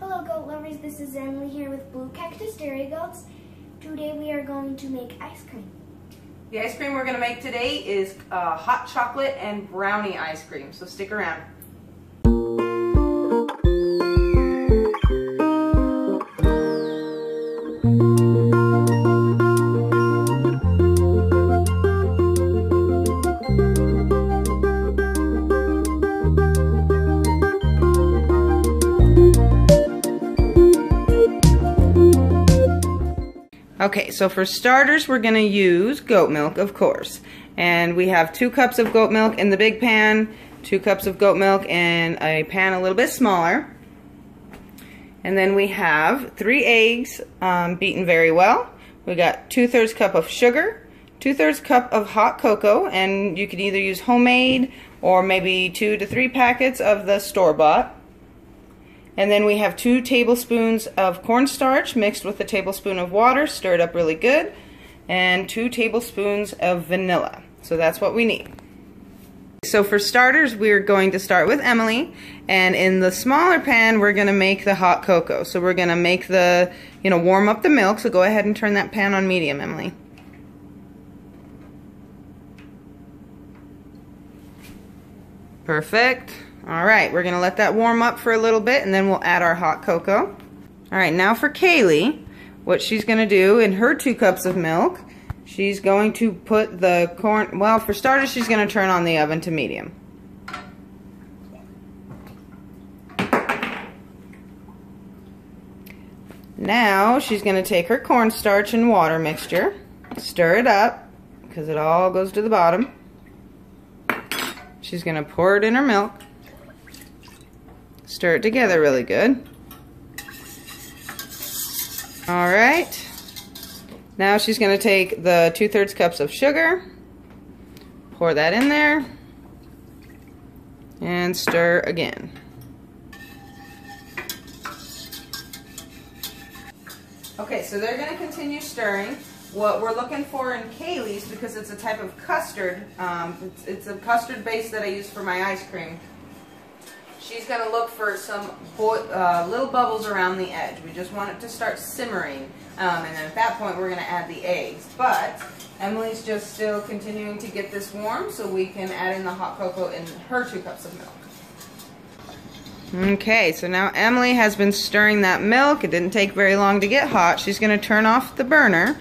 Hello goat lovers, this is Emily here with Blue Cactus Dairy Goats. Today we are going to make ice cream. The ice cream we're going to make today is hot chocolate and brownie ice cream, so stick around. Okay, so for starters, we're going to use goat milk, of course. And we have 2 cups of goat milk in the big pan, 2 cups of goat milk in a pan a little bit smaller. And then we have 3 eggs beaten very well. We got 2/3 cup of sugar, 2/3 cup of hot cocoa, and you can either use homemade or maybe 2 to 3 packets of the store-bought. And then we have 2 tablespoons of cornstarch mixed with a tablespoon of water, stirred up really good, and 2 tablespoons of vanilla. So that's what we need. So for starters, we're going to start with Emily, and in the smaller pan, we're going to make the hot cocoa. So we're going to make the, warm up the milk. So go ahead and turn that pan on medium, Emily. Perfect. Alright, we're going to let that warm up for a little bit and then we'll add our hot cocoa. Alright, now for Kaylee, what she's going to do in her 2 cups of milk, she's going to put the corn, well, for starters, she's going to turn on the oven to medium. Now she's going to take her cornstarch and water mixture, stir it up because it all goes to the bottom. She's going to pour it in her milk. Stir it together really good. Alright. Now she's going to take the 2/3 cups of sugar, pour that in there, and stir again. Okay, so they're going to continue stirring. What we're looking for in Kaylee's, because it's a type of custard, it's a custard base that I use for my ice cream. She's going to look for some little bubbles around the edge. We just want it to start simmering, and then at that point we're going to add the eggs. But Emily's just still continuing to get this warm so we can add in the hot cocoa in her 2 cups of milk. Okay, so now Emily has been stirring that milk. It didn't take very long to get hot. She's going to turn off the burner.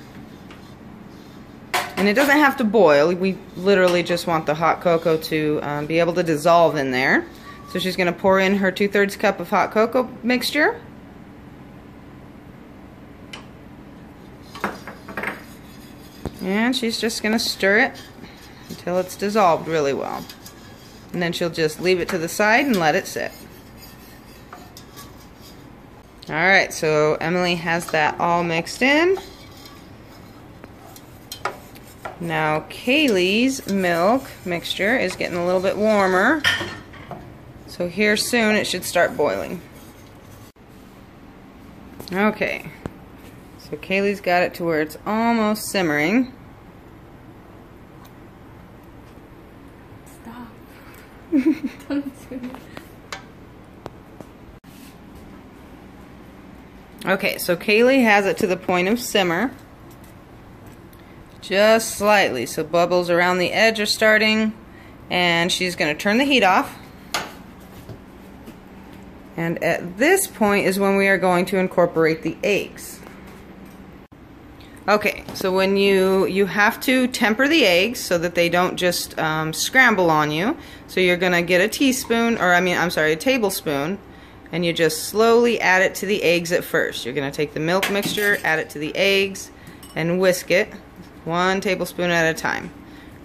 And it doesn't have to boil. We literally just want the hot cocoa to be able to dissolve in there. So she's going to pour in her 2/3 cup of hot cocoa mixture. And she's just going to stir it until it's dissolved really well. And then she'll just leave it to the side and let it sit. Alright, so Emily has that all mixed in. Now Kaylee's milk mixture is getting a little bit warmer. So here soon it should start boiling. Okay, so Kaylee's got it to where it's almost simmering. Stop. Don't do it. Okay, so Kaylee has it to the point of simmer. Just slightly, so bubbles around the edge are starting, and she's going to turn the heat off. And at this point is when we are going to incorporate the eggs. Okay, so when you have to temper the eggs so that they don't just scramble on you. So you're going to get a teaspoon, or a tablespoon, and you just slowly add it to the eggs at first. You're going to take the milk mixture, add it to the eggs, and whisk it 1 tablespoon at a time.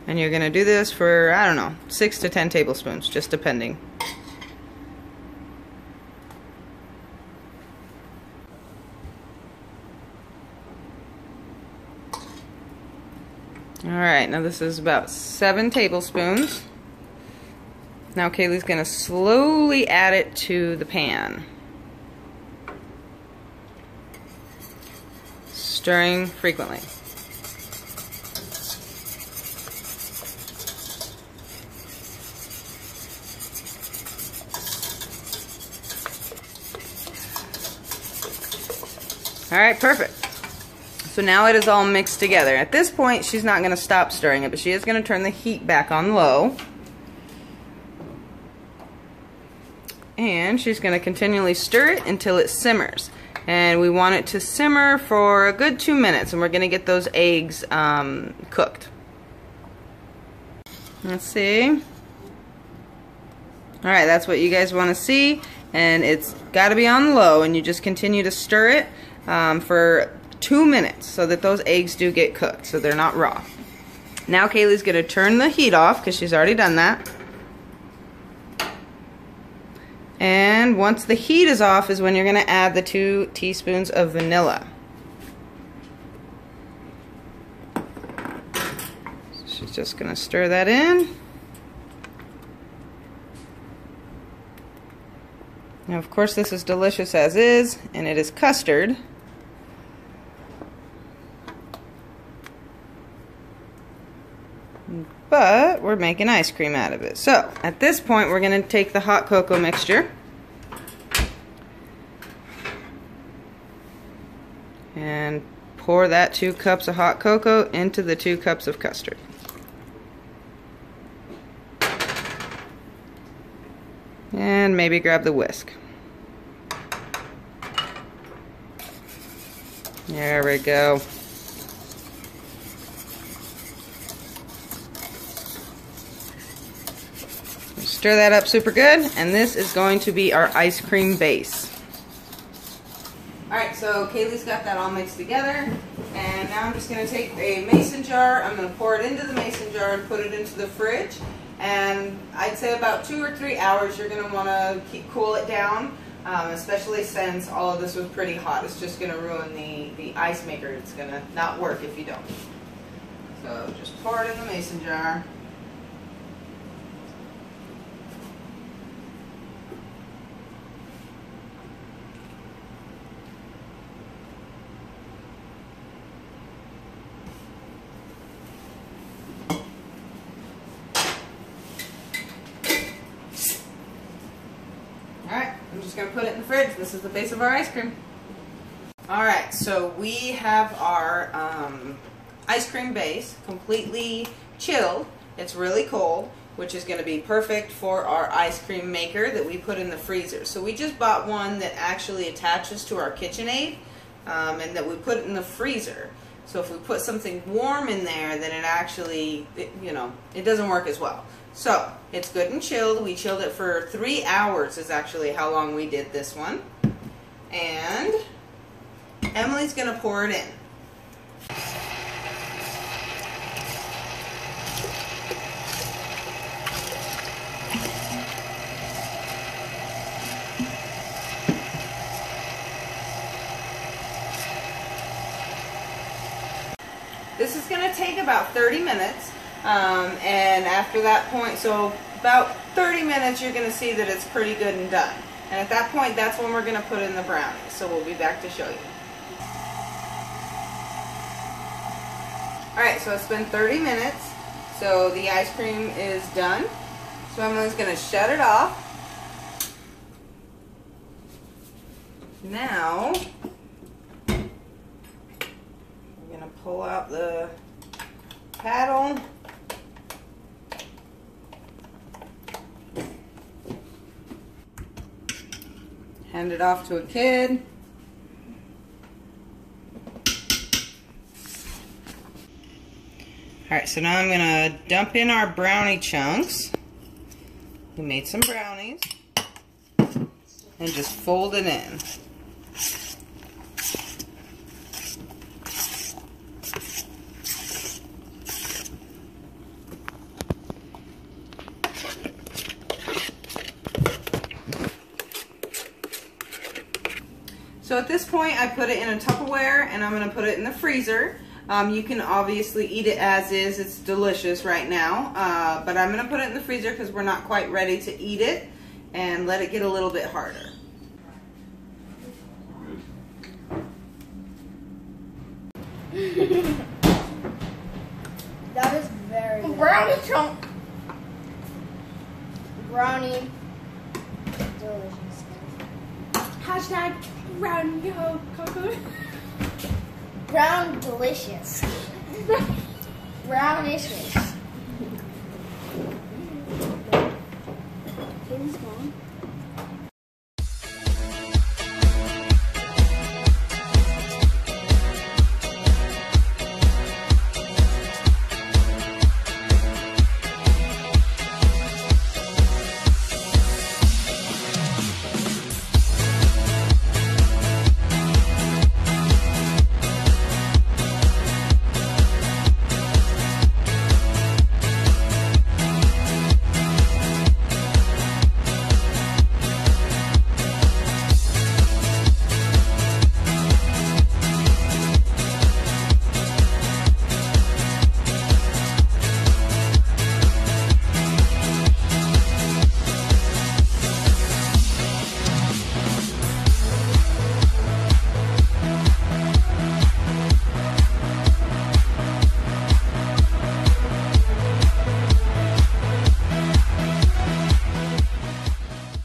And you're going to do this for, 6 to 10 tablespoons, just depending. Alright, now this is about 7 tablespoons. Now Kaylee's going to slowly add it to the pan. Stirring frequently. Alright, perfect. So now it is all mixed together. At this point, she's not going to stop stirring it, but she is going to turn the heat back on low. And she's going to continually stir it until it simmers. And we want it to simmer for a good 2 minutes, and we're going to get those eggs cooked. Let's see. Alright, that's what you guys want to see. And it's got to be on low, and you just continue to stir it for 2 minutes so that those eggs do get cooked, so they're not raw. Now Kaylee's going to turn the heat off because she's already done that. And once the heat is off is when you're going to add the 2 teaspoons of vanilla. So she's just going to stir that in. Now of course this is delicious as is, and it is custard. But we're making ice cream out of it. So at this point we're going to take the hot cocoa mixture and pour that 2 cups of hot cocoa into the 2 cups of custard. And maybe grab the whisk. There we go. Stir that up super good, and this is going to be our ice cream base. Alright, so Kaylee's got that all mixed together, and now I'm just going to take a mason jar. I'm going to pour it into the mason jar and put it into the fridge, and I'd say about 2 or 3 hours you're going to want to cool it down, especially since all of this was pretty hot. It's just going to ruin the ice maker. It's going to not work if you don't. So just pour it in the mason jar. Alright, I'm just going to put it in the fridge. This is the base of our ice cream. Alright, so we have our ice cream base completely chilled. It's really cold, which is going to be perfect for our ice cream maker that we put in the freezer. So we just bought one that actually attaches to our KitchenAid, and that we put in the freezer. So if we put something warm in there, then it actually, it doesn't work as well. So it's good and chilled. We chilled it for 3 hours is actually how long we did this one. And Emily's going to pour it in. This is going to take about 30 minutes. And after that point, so about 30 minutes, you're going to see that it's pretty good and done. And at that point, that's when we're going to put in the brownies. So we'll be back to show you. Alright, so it's been 30 minutes. So the ice cream is done. So Emily's going to shut it off. Now, we're going to pull out the paddle. Hand it off to a kid. Alright, so now I'm going to dump in our brownie chunks. We made some brownies. And just fold it in. So at this point, I put it in a Tupperware, and I'm going to put it in the freezer. You can obviously eat it as is. It's delicious right now. But I'm going to put it in the freezer because we're not quite ready to eat it, and let it get a little bit harder. That is very good. Brownie chunk. Brownie. Delicious. Hashtag brownie cocoa. Brown delicious. Brownicious.